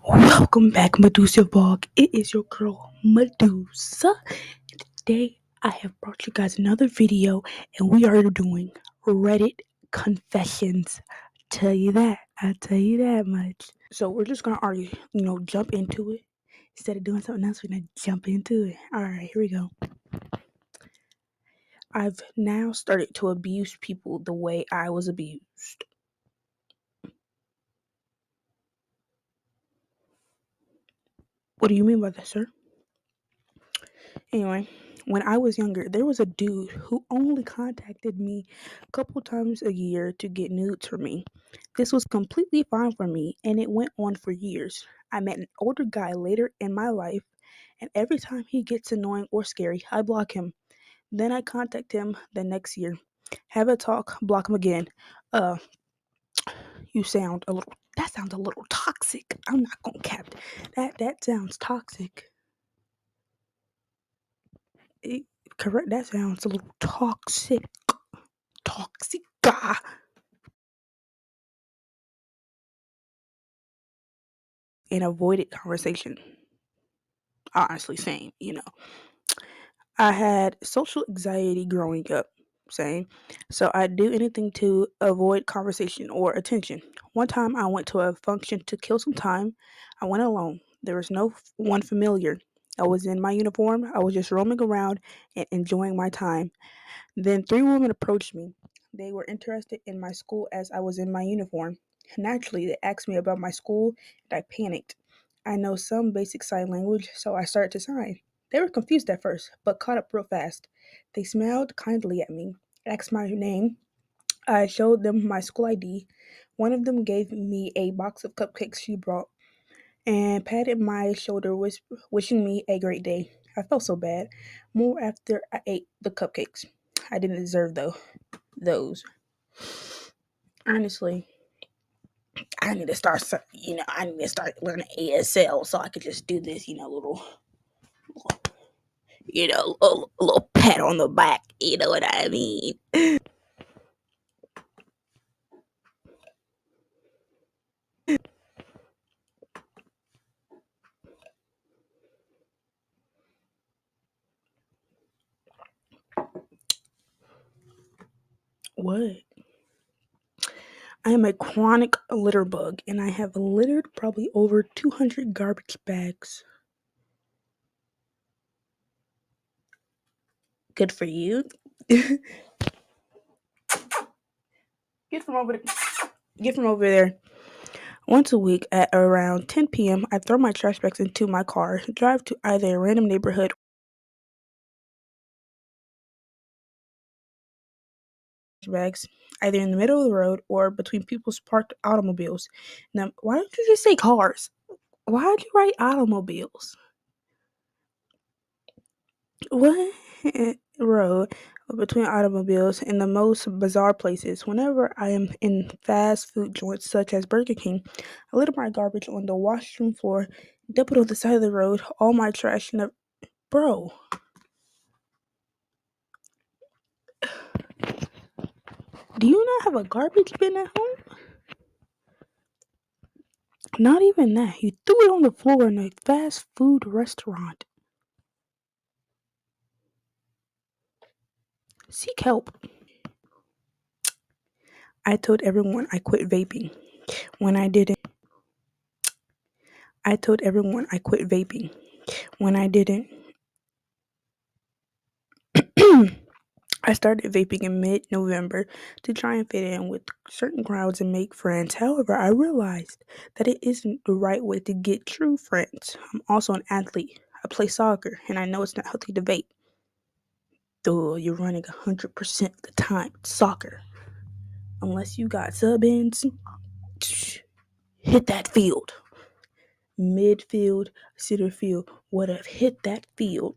Welcome back, Medusa Vlog. It is your girl, Medusa. Today, I have brought you guys another video, and we are doing Reddit confessions. I'll tell you that much. So we're just gonna argue, jump into it. Instead of doing something else, we're gonna jump into it. Alright, here we go. I've now started to abuse people the way I was abused. What do you mean by that, sir? Anyway, when I was younger, there was a dude who only contacted me a couple times a year to get nudes from me. This was completely fine for me, and it went on for years. I met an older guy later in my life, and every time he gets annoying or scary, I block him. Then I contact him the next year, have a talk, block him again. Uh, that sounds a little toxic. I'm not gonna cap that sounds toxic. Correct, that sounds a little toxic. Toxica. And avoided conversation. Honestly, same. I had social anxiety growing up, same. So I'd do anything to avoid conversation or attention. One time I went to a function to kill some time. I went alone. There was no one familiar. I was in my uniform. I was just roaming around and enjoying my time. Then three women approached me. They were interested in my school as I was in my uniform. Naturally, they asked me about my school, and I panicked. I know some basic sign language, so I started to sign. They were confused at first, but caught up real fast. They smiled kindly at me, asked my name. I showed them my school ID. One of them gave me a box of cupcakes she brought and patted my shoulder, wishing me a great day. I felt so bad. More after I ate the cupcakes. I didn't deserve those. Honestly, I need to start learning ASL so I could just do this, a little pat on the back. You know what I mean? What? I am a chronic litter bug, and I have littered probably over 200 garbage bags. Good for you. Get from over there. Get from over there. Once a week at around 10 p.m., I throw my trash bags into my car, drive to either a random neighborhood bags, either in the middle of the road or between people's parked automobiles. Now, why don't you just say cars? Why'd you write automobiles? What road between automobiles in the most bizarre places? Whenever I am in fast food joints such as Burger King, I litter my garbage on the washroom floor, dump it on the side of the road, all my trash in the bro. Do you not have a garbage bin at home? Not even that. You threw it on the floor in a fast food restaurant. Seek help. I told everyone I quit vaping. When I didn't, I told everyone I quit vaping. When I didn't, I started vaping in mid November to try and fit in with certain crowds and make friends. However, I realized that it isn't the right way to get true friends. I'm also an athlete. I play soccer, and I know it's not healthy to vape. Duh, you're running 100% of the time. Soccer. Unless you got sub ins, hit that field. Midfield, center field, whatever. Hit that field.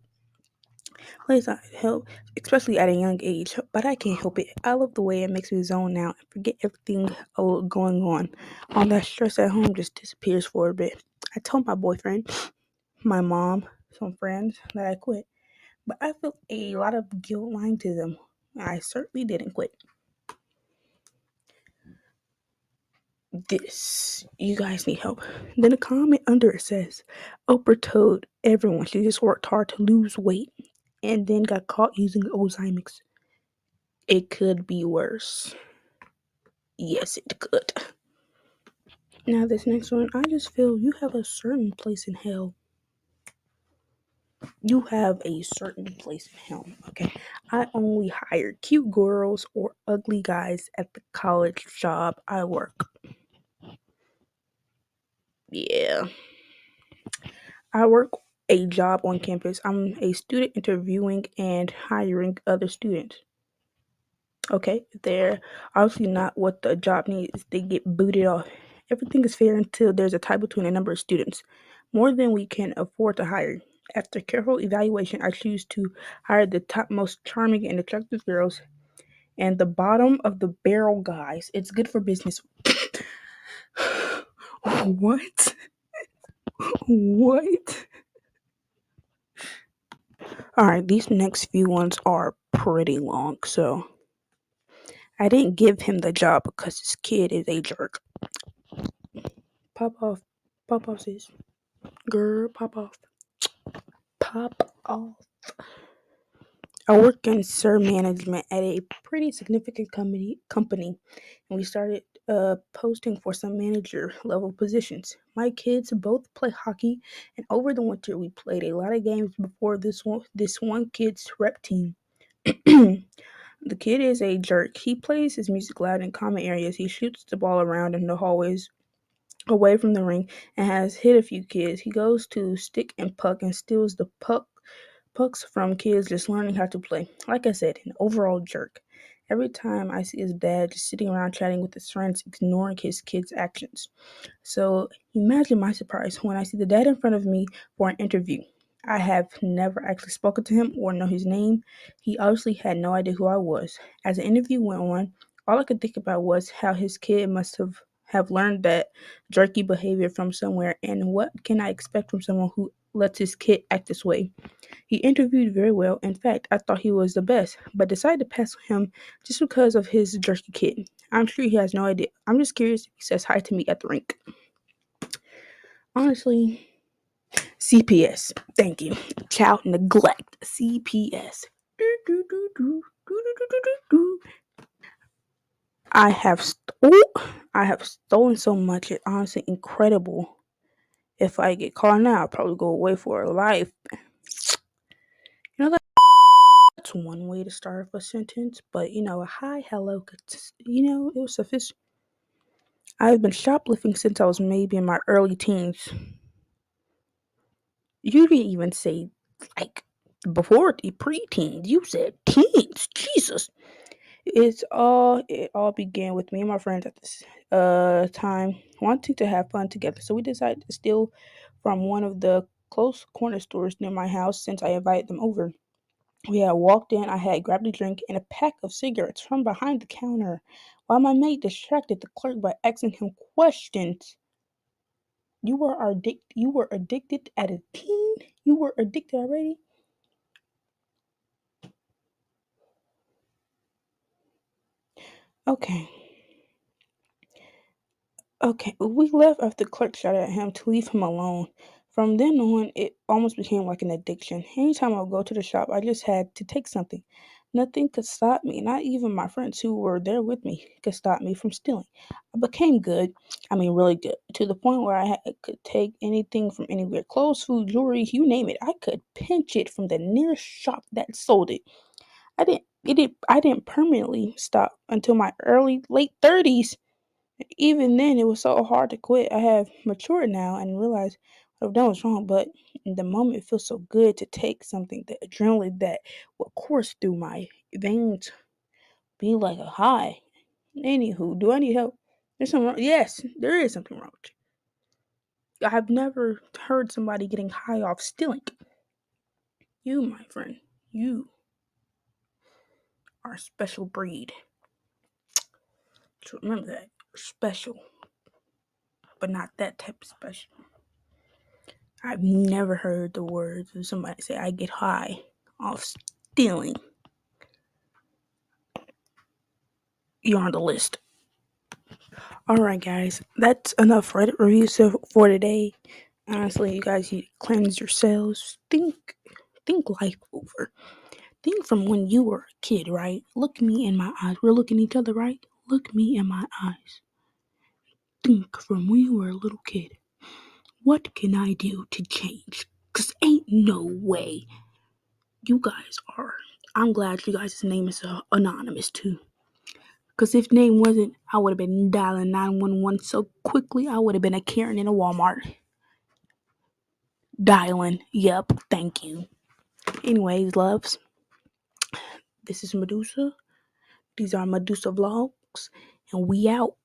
Please not help, especially at a young age, but I can't help it. I love the way it makes me zone out and forget everything going on. All that stress at home just disappears for a bit. I told my boyfriend, my mom, some friends that I quit, but I felt a lot of guilt lying to them. I certainly didn't quit. this. You guys need help. Then a comment under it says, Oprah told everyone she just worked hard to lose weight and then got caught using Ozempic. It could be worse. Yes, it could. Now, this next one, I just feel you have a certain place in hell. You have a certain place in hell, okay? I only hire cute girls or ugly guys at the college job I work. Yeah. I work a job on campus. I'm a student interviewing and hiring other students. Okay, they're obviously not what the job needs. They get booted off. Everything is fair until there's a tie between a number of students, more than we can afford to hire. After careful evaluation, I choose to hire the top most charming and attractive girls and the bottom of the barrel guys. It's good for business. What? What? Alright, these next few ones are pretty long, so I didn't give him the job because this kid is a jerk. Pop off. Pop off, sis. Girl, pop off. Pop off. I work in SIR management at a pretty significant company, and we started posting for some manager level positions. My kids both play hockey, and over the winter we played a lot of games before this one kid's rep team. The kid is a jerk. He plays his music loud in common areas. He shoots the ball around in the hallways away from the ring and has hit a few kids. He goes to stick and puck and steals the pucks from kids just learning how to play. Like I said, an overall jerk. Every time I see his dad just sitting around chatting with his friends, ignoring his kids' actions. So imagine my surprise when I see the dad in front of me for an interview. I have never actually spoken to him or know his name. He obviously had no idea who I was. As the interview went on, all I could think about was how his kid must have learned that jerky behavior from somewhere, and what can I expect from someone who lets his kid act this way. He interviewed very well. In fact, I thought he was the best, but decided to pass on him just because of his jerky kid. I'm sure he has no idea. I'm just curious if he says hi to me at the rink. Honestly, CPS. Thank you. Child neglect. CPS. I have I have stolen so much. It's honestly incredible. If I get caught now, I'll probably go away for life. You know that's one way to start off a sentence, but a hi, hello, it was sufficient. I've been shoplifting since I was maybe in my early teens. You didn't even say like before the preteens. You said teens. Jesus. It all began with me and my friends at this time wanting to have fun together. So we decided to steal from one of the close corner stores near my house since I invited them over. We had walked in, I had grabbed a drink and a pack of cigarettes from behind the counter, while my mate distracted the clerk by asking him questions. You were addicted at a teen? You were addicted already? Okay. Okay, we left after the clerk shouted at him to leave him alone. From then on, it almost became like an addiction. Anytime I would go to the shop, I just had to take something. Nothing could stop me, not even my friends who were there with me could stop me from stealing. I became good, I mean really good, to the point where could take anything from anywhere, clothes, food, jewelry, you name it. I could pinch it from the nearest shop that sold it. I didn't permanently stop until my late 30s. Even then, it was so hard to quit. I have matured now and realized what I've done was wrong, but in the moment, it feels so good to take something, the adrenaline that will course through my veins, be like a high. Anywho, do I need help? There's something wrong. Yes, there is something wrong with you. I've never heard somebody getting high off stealing. You, my friend, you are a special breed. So remember that. You're special, but not that type of special. I've never heard the words of somebody say, I get high off stealing. You're on the list. Alright, guys, that's enough Reddit reviews for today. Honestly, you guys need to cleanse yourselves. Think life over. Think from when you were a kid, right? Look me in my eyes. We're looking at each other, right? Look me in my eyes. Think from when you were a little kid. What can I do to change? Cause ain't no way you guys are. I'm glad you guys' name is anonymous too. Cause if name wasn't, I would have been dialing 911 so quickly. I would have been a Karen in a Walmart. Dialing. Yep. Thank you. Anyways, loves. This is Medusa. These are Medusa vlogs, and we out.